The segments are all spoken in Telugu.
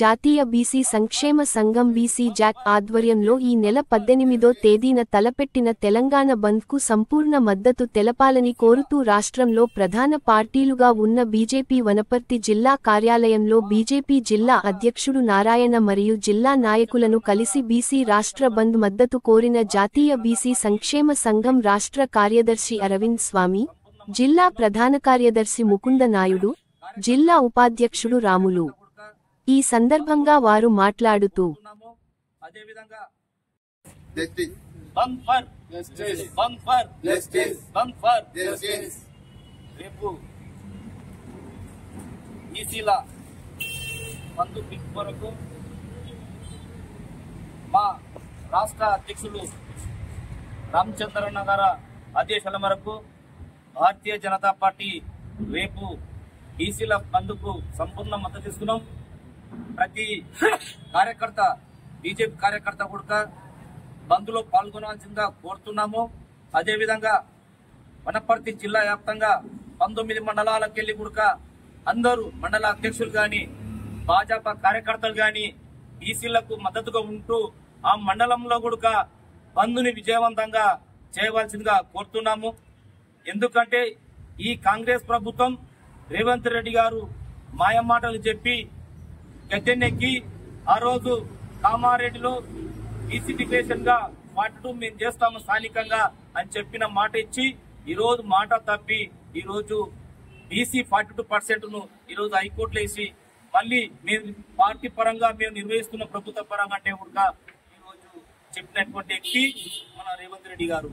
జాతీయ బీసీ సంక్షేమ సంఘం బీసీ జాక్ ఆధ్వర్యంలో ఈ నెల 18వ తేదీన తలపెట్టిన తెలంగాణ బంద్కు సంపూర్ణ మద్దతు తెలపాలని కోరుతూ రాష్ట్రంలో ప్రధాన పార్టీలుగా ఉన్న బీజేపీ వనపర్తి జిల్లా కార్యాలయంలో బీజేపీ జిల్లా అధ్యక్షుడు నారాయణ మరియు జిల్లా నాయకులను కలిసి బీసీ రాష్ట్ర బంద్ మద్దతు కోరిన జాతీయ బీసీ సంక్షేమ సంఘం రాష్ట్ర కార్యదర్శి అరవింద్ స్వామి, జిల్లా ప్రధాన కార్యదర్శి ముకుంద నాయుడు, జిల్లా ఉపాధ్యక్షుడు రాములు. ఈ సందర్భంగా వారు మాట్లాడుతూ మా రాష్ట్ర అధ్యక్షులు రామచంద్రన్న గారి ఆదేశాల మేరకు భారతీయ జనతా పార్టీ రేపు బీసీల బంద్కు సంపూర్ణ మద్దతు ఇస్తున్నాం. ప్రతి కార్యకర్త, బీజేపీ కార్యకర్త కూడా బంద్లో పాల్గొనాల్సిందిగా కోరుతున్నాము. అదేవిధంగా వనపర్తి జిల్లా వ్యాప్తంగా 19 మండలాలకెళ్లి కూడా అందరూ మండల అధ్యక్షులు గాని, భాజపా కార్యకర్తలు గాని బీసీలకు మద్దతుగా ఉంటూ ఆ మండలంలో కూడా బంద్ని విజయవంతంగా చేయవలసిందిగా కోరుతున్నాము. ఎందుకంటే ఈ కాంగ్రెస్ ప్రభుత్వం రేవంత్ రెడ్డి గారు మాయమాటలు చెప్పి గద్దెనెక్కి ఆ రోజు కామారెడ్డిలో బీసీ డిక్లరేషన్ గా 42 మేము చేస్తాము స్థానికంగా అని చెప్పిన మాట ఇచ్చి ఈ రోజు మాట తప్పి ఈ రోజు బీసీ 42% ను ఈ రోజు హైకోర్టులో వేసి మళ్ళీ మేము పార్టీ పరంగా మేము నిర్వహిస్తున్న ప్రభుత్వ పరంగా అంటే కూడా ఈ రోజు చెప్పినటువంటి వ్యక్తి మన రేవంత్ రెడ్డి గారు.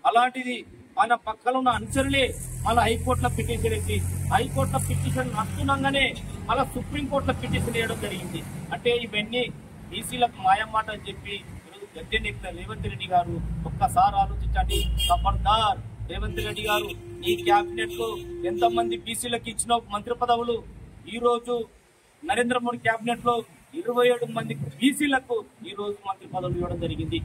అలాంటిది మన పక్కన ఉన్న అనుచరులే మళ్ళీ హైకోర్టులో పిటిషన్ వేసి హైకోర్టులో పిటిషన్ నడుస్తుండగానే మళ్ళీ సుప్రీంకోర్టులో పిటిషన్ వేయడం జరిగింది. అంటే ఇవన్నీ బీసీలకు మాయమాట అని చెప్పి ఈరోజు గద్దెనెక్కిన రేవంత్ రెడ్డి గారు ఒక్కసారి ఆలోచించండి. ఖబర్దార్ రేవంత్ రెడ్డి గారు, ఈ క్యాబినెట్ లో ఎంతమంది బీసీలకు ఇచ్చిన మంత్రి పదవులు ఈ రోజు నరేంద్ర మోడీ క్యాబినెట్ లో 27 మంది బీసీలకు ఈ రోజు మంత్రి పదవులు ఇవ్వడం జరిగింది.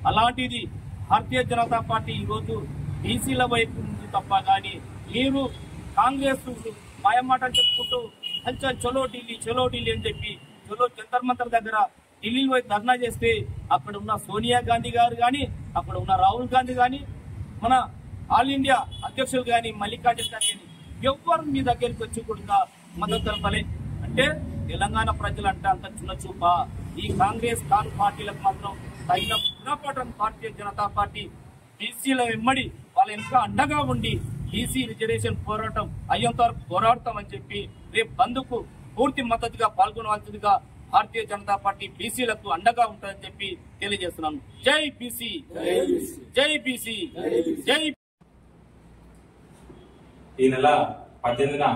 అలాంటిది భారతీయ జనతా పార్టీ ఈ రోజు బీసీల వైపు నుంచి తప్ప కానీ మీరు కాంగ్రెస్ మాయమాటలు చెప్పుకుంటూ హల్చల్ చలో ఢిల్లీ అని చెప్పి చలో జంతర్ మంతర్ దగ్గర ఢిల్లీలో పోయి ధర్నా చేస్తే అక్కడ ఉన్న సోనియా గాంధీ గారు కానీ, అక్కడ ఉన్న రాహుల్ గాంధీ కానీ, మన ఆల్ ఇండియా అధ్యక్షులు కానీ, మల్లికార్జున ఖర్గే ఎవ్వరు మీ దగ్గరికి వచ్చి కూడా మద్దతు తెలపలే. అంటే తెలంగాణ ప్రజలంటే అంత చిన్న చూప. ఈ కాంగ్రెస్ పార్టీలకు మాత్రం తగిన గుణపాఠం భారతీయ జనతా పార్టీ బీసీల వెంబడి వాళ్ళ ఇంకా అండగా ఉండి బీసీ రిజర్వేషన్ పోరాటం అయ్యేంత వరకు పోరాడతామని చెప్పి రేపు బంద్కు పూర్తి మద్దతుగా పాల్గొనవలసిందిగా భారతీయ జనతా పార్టీ బీసీలకు అండగా ఉంటుందని చెప్పి తెలియజేస్తున్నాను. జై బీసీ, జై బీసీ, జై. ఈ నెల 18న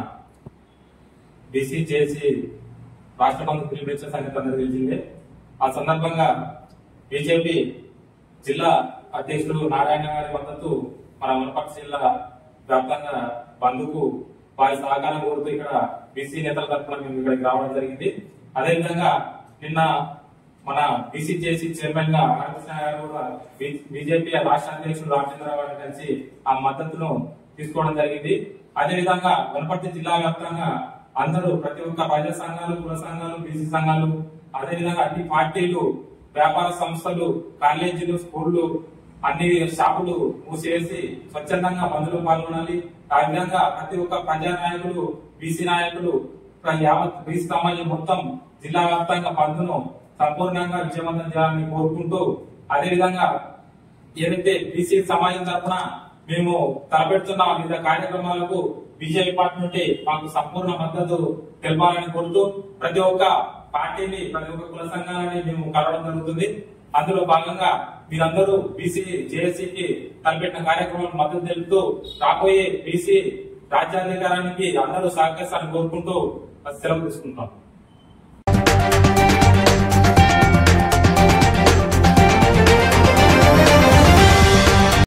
బీసీ చేసి రాష్ట్ర బంద్ పిలుపునిచ్చిన సంగతి అందరూ తెలిసిందే. ఆ సందర్భంగా బీజేపీ జిల్లా అధ్యక్షుడు నారాయణ గారి మద్దతు మన వనపర్తి జిల్లా వ్యాప్తంగా బంద్కు వారి సహకారం కోరుతూ ఇక్కడ బీసీ నేతల తరఫున మేము ఇక్కడికి రావడం జరిగింది. అదేవిధంగా నిన్న మన బీసీ చేసి చైర్మన్ గా హరికృష్ణ గారు కూడా బీజేపీ రాష్ట్ర అధ్యక్షుడు రామచంద్రరావు గారిని కలిసి ఆ మద్దతును తీసుకోవడం జరిగింది. అదేవిధంగా వనపర్తి జిల్లా వ్యాప్తంగా అందరూ ప్రతి ఒక్క ప్రజా సంఘాలు, కుల సంఘాలు, బీసీ సంఘాలు, అదేవిధంగా అన్ని పార్టీలు, వ్యాపార సంస్థలు, కాలేజీలు, స్కూళ్లు, అన్ని షాపులు మూసివేసి స్వచ్ఛందంగా బంద్లో పాల్గొనాలి. ఆ విధంగా ప్రతి ఒక్క ప్రజా నాయకులు, బీసీ నాయకులు, యావత్ బీసీ సమాజం మొత్తం జిల్లా వ్యాప్తంగా బంద్ను సంపూర్ణంగా విజయవంతం చేయాలని కోరుకుంటూ, అదేవిధంగా ఏదైతే బీసీ సమాజం తరఫున మేము తలపెడుతున్న వివిధ కార్యక్రమాలకు బీజేపీ పార్టీ నుండి మాకు సంపూర్ణ మద్దతు తెలపాలని కోరుతూ ప్రతి ఒక్క పార్టీని, ప్రతి ఒక్క కుల సంఘాలని మేము కలవడం జరుగుతుంది. అందులో భాగంగా మీరందరూ బీసీ జేఏసీకి తలపెట్టిన కార్యక్రమాలకు మద్దతు తెలుపుతూ రాబోయే బీసీ రాజ్యాధికారానికి అందరూ సహకరిస్తారని కోరుకుంటూ సెలవు తీసుకుంటాం.